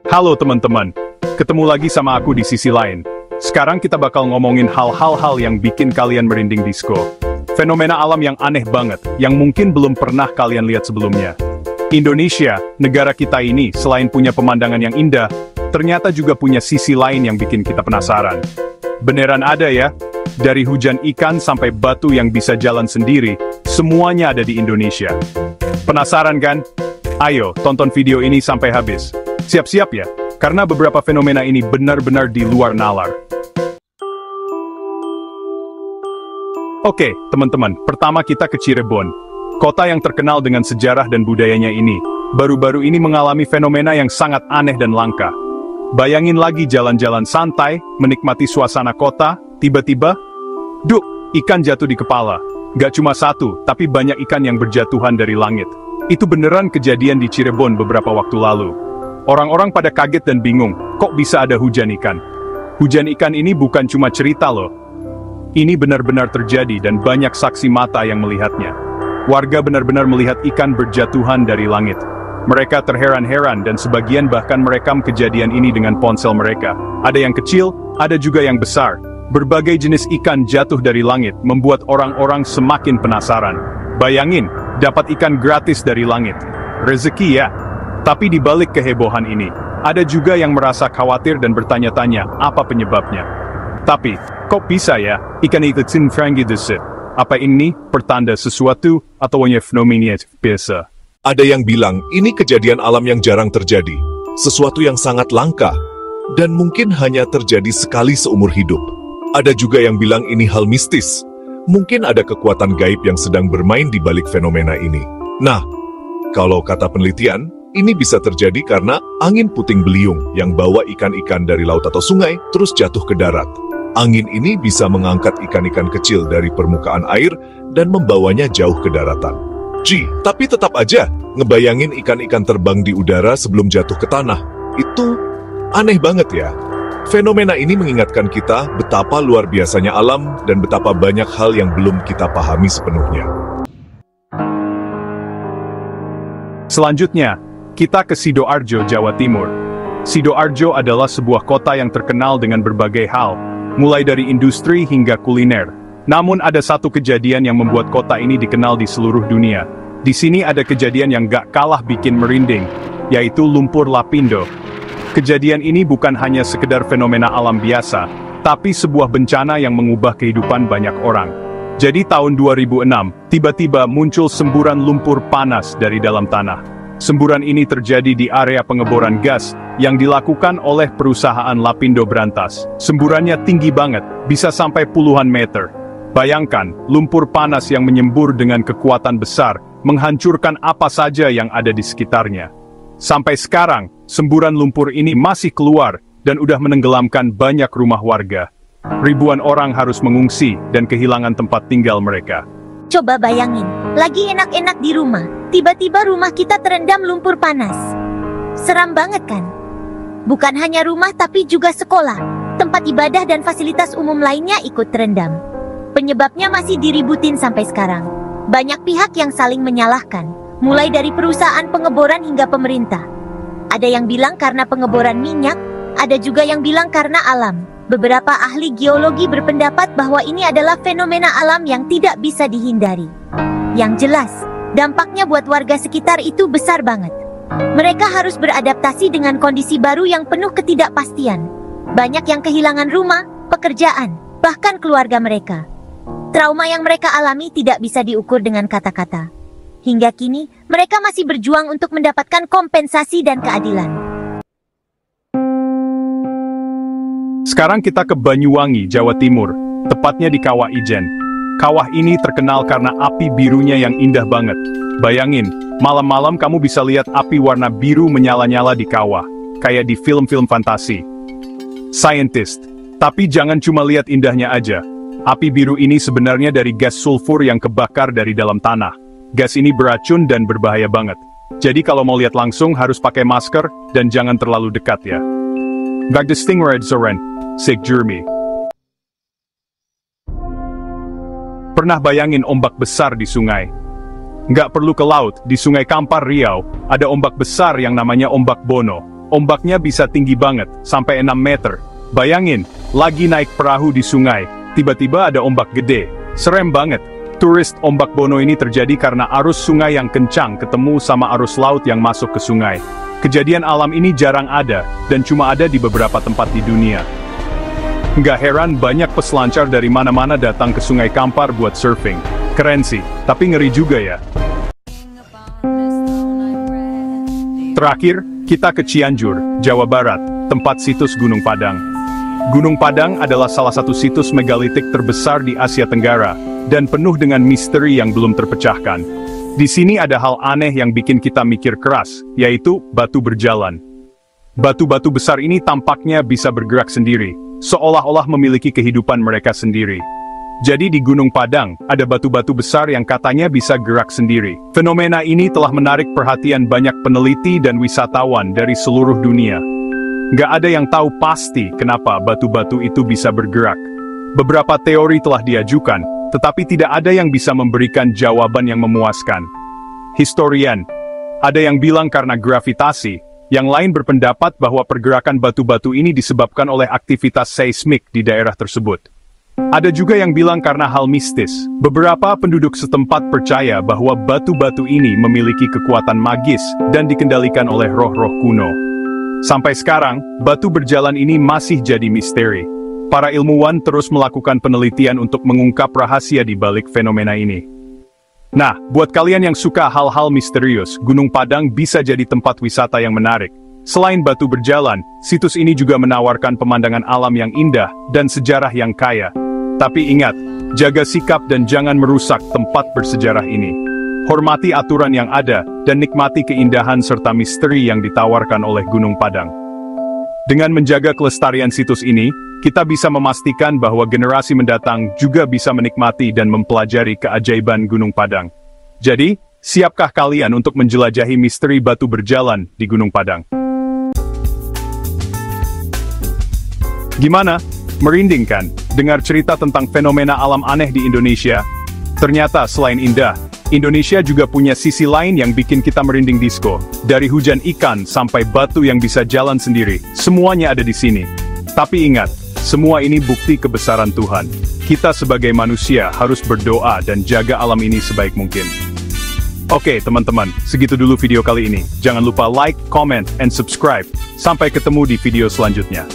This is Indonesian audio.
Halo teman-teman, ketemu lagi sama aku di sisi lain. Sekarang kita bakal ngomongin hal-hal yang bikin kalian merinding disco. Fenomena alam yang aneh banget, yang mungkin belum pernah kalian lihat sebelumnya. Indonesia, negara kita ini, selain punya pemandangan yang indah, ternyata juga punya sisi lain yang bikin kita penasaran. Beneran ada ya? Dari hujan ikan sampai batu yang bisa jalan sendiri, semuanya ada di Indonesia. Penasaran kan? Ayo, tonton video ini sampai habis. Siap-siap ya, karena beberapa fenomena ini benar-benar di luar nalar. Oke, teman-teman, pertama kita ke Cirebon. Kota yang terkenal dengan sejarah dan budayanya ini, baru-baru ini mengalami fenomena yang sangat aneh dan langka. Bayangin lagi jalan-jalan santai, menikmati suasana kota, tiba-tiba, duk, ikan jatuh di kepala. Gak cuma satu, tapi banyak ikan yang berjatuhan dari langit. Itu beneran kejadian di Cirebon beberapa waktu lalu. Orang-orang pada kaget dan bingung, kok bisa ada hujan ikan? Hujan ikan ini bukan cuma cerita loh. Ini benar-benar terjadi dan banyak saksi mata yang melihatnya. Warga benar-benar melihat ikan berjatuhan dari langit. Mereka terheran-heran dan sebagian bahkan merekam kejadian ini dengan ponsel mereka. Ada yang kecil, ada juga yang besar. Berbagai jenis ikan jatuh dari langit membuat orang-orang semakin penasaran. Bayangin, dapat ikan gratis dari langit. Rezeki ya. Tapi di balik kehebohan ini, ada juga yang merasa khawatir dan bertanya-tanya apa penyebabnya. Tapi, kok bisa ya, ikan itu frangi desi? Apa ini pertanda sesuatu atau hanya fenomena biasa? Ada yang bilang ini kejadian alam yang jarang terjadi, sesuatu yang sangat langka, dan mungkin hanya terjadi sekali seumur hidup. Ada juga yang bilang ini hal mistis, mungkin ada kekuatan gaib yang sedang bermain di balik fenomena ini. Nah, kalau kata penelitian, ini bisa terjadi karena angin puting beliung yang bawa ikan-ikan dari laut atau sungai terus jatuh ke darat. Angin ini bisa mengangkat ikan-ikan kecil dari permukaan air dan membawanya jauh ke daratan. Tapi tetap aja, ngebayangin ikan-ikan terbang di udara sebelum jatuh ke tanah. Itu aneh banget ya. Fenomena ini mengingatkan kita betapa luar biasanya alam dan betapa banyak hal yang belum kita pahami sepenuhnya. Selanjutnya, kita ke Sidoarjo, Jawa Timur. Sidoarjo adalah sebuah kota yang terkenal dengan berbagai hal, mulai dari industri hingga kuliner. Namun ada satu kejadian yang membuat kota ini dikenal di seluruh dunia. Di sini ada kejadian yang gak kalah bikin merinding, yaitu lumpur lapindo. Kejadian ini bukan hanya sekedar fenomena alam biasa, tapi sebuah bencana yang mengubah kehidupan banyak orang. Jadi tahun 2006, tiba-tiba muncul semburan lumpur panas dari dalam tanah. Semburan ini terjadi di area pengeboran gas yang dilakukan oleh perusahaan Lapindo Brantas. Semburannya tinggi banget, bisa sampai puluhan meter. Bayangkan, lumpur panas yang menyembur dengan kekuatan besar, menghancurkan apa saja yang ada di sekitarnya. Sampai sekarang, semburan lumpur ini masih keluar dan udah menenggelamkan banyak rumah warga. Ribuan orang harus mengungsi dan kehilangan tempat tinggal mereka. Coba bayangin, lagi enak-enak di rumah, tiba-tiba rumah kita terendam lumpur panas. Seram banget kan? Bukan hanya rumah tapi juga sekolah, tempat ibadah dan fasilitas umum lainnya ikut terendam. Penyebabnya masih diributin sampai sekarang. Banyak pihak yang saling menyalahkan, mulai dari perusahaan pengeboran hingga pemerintah. Ada yang bilang karena pengeboran minyak, ada juga yang bilang karena alam. Beberapa ahli geologi berpendapat bahwa ini adalah fenomena alam yang tidak bisa dihindari. Yang jelas, dampaknya buat warga sekitar itu besar banget. Mereka harus beradaptasi dengan kondisi baru yang penuh ketidakpastian. Banyak yang kehilangan rumah, pekerjaan, bahkan keluarga mereka. Trauma yang mereka alami tidak bisa diukur dengan kata-kata. Hingga kini, mereka masih berjuang untuk mendapatkan kompensasi dan keadilan. Sekarang kita ke Banyuwangi, Jawa Timur, tepatnya di Kawah Ijen. Kawah ini terkenal karena api birunya yang indah banget. Bayangin, malam-malam kamu bisa lihat api warna biru menyala-nyala di kawah, kayak di film-film fantasi. Scientist, tapi jangan cuma lihat indahnya aja. Api biru ini sebenarnya dari gas sulfur yang kebakar dari dalam tanah. Gas ini beracun dan berbahaya banget. Jadi kalau mau lihat langsung harus pakai masker dan jangan terlalu dekat ya. Gak distinguished Zoren. Sig Jeremy. Pernah bayangin ombak besar di sungai? Nggak perlu ke laut, di Sungai Kampar, Riau, ada ombak besar yang namanya ombak Bono. Ombaknya bisa tinggi banget, sampai 6 meter. Bayangin, lagi naik perahu di sungai, tiba-tiba ada ombak gede. Serem banget. Turis ombak Bono ini terjadi karena arus sungai yang kencang ketemu sama arus laut yang masuk ke sungai. Kejadian alam ini jarang ada, dan cuma ada di beberapa tempat di dunia. Nggak heran banyak peselancar dari mana-mana datang ke Sungai Kampar buat surfing. Keren sih, tapi ngeri juga ya. Terakhir, kita ke Cianjur, Jawa Barat, tempat situs Gunung Padang. Gunung Padang adalah salah satu situs megalitik terbesar di Asia Tenggara, dan penuh dengan misteri yang belum terpecahkan. Di sini ada hal aneh yang bikin kita mikir keras, yaitu batu berjalan. Batu-batu besar ini tampaknya bisa bergerak sendiri, seolah-olah memiliki kehidupan mereka sendiri. Jadi di Gunung Padang, ada batu-batu besar yang katanya bisa gerak sendiri. Fenomena ini telah menarik perhatian banyak peneliti dan wisatawan dari seluruh dunia. Nggak ada yang tahu pasti kenapa batu-batu itu bisa bergerak. Beberapa teori telah diajukan, tetapi tidak ada yang bisa memberikan jawaban yang memuaskan. Historian, ada yang bilang karena gravitasi, yang lain berpendapat bahwa pergerakan batu-batu ini disebabkan oleh aktivitas seismik di daerah tersebut. Ada juga yang bilang karena hal mistis. Beberapa penduduk setempat percaya bahwa batu-batu ini memiliki kekuatan magis dan dikendalikan oleh roh-roh kuno. Sampai sekarang, batu berjalan ini masih jadi misteri. Para ilmuwan terus melakukan penelitian untuk mengungkap rahasia di balik fenomena ini. Nah, buat kalian yang suka hal-hal misterius, Gunung Padang bisa jadi tempat wisata yang menarik. Selain batu berjalan, situs ini juga menawarkan pemandangan alam yang indah dan sejarah yang kaya. Tapi ingat, jaga sikap dan jangan merusak tempat bersejarah ini. Hormati aturan yang ada, dan nikmati keindahan serta misteri yang ditawarkan oleh Gunung Padang. Dengan menjaga kelestarian situs ini, kita bisa memastikan bahwa generasi mendatang juga bisa menikmati dan mempelajari keajaiban Gunung Padang. Jadi, siapkah kalian untuk menjelajahi misteri batu berjalan di Gunung Padang? Gimana? Merinding kan? Dengar cerita tentang fenomena alam aneh di Indonesia? Ternyata selain indah, Indonesia juga punya sisi lain yang bikin kita merinding disco. Dari hujan ikan sampai batu yang bisa jalan sendiri, semuanya ada di sini. Tapi ingat, semua ini bukti kebesaran Tuhan. Kita sebagai manusia harus berdoa dan jaga alam ini sebaik mungkin. Oke teman-teman, segitu dulu video kali ini. Jangan lupa like, comment, and subscribe. Sampai ketemu di video selanjutnya.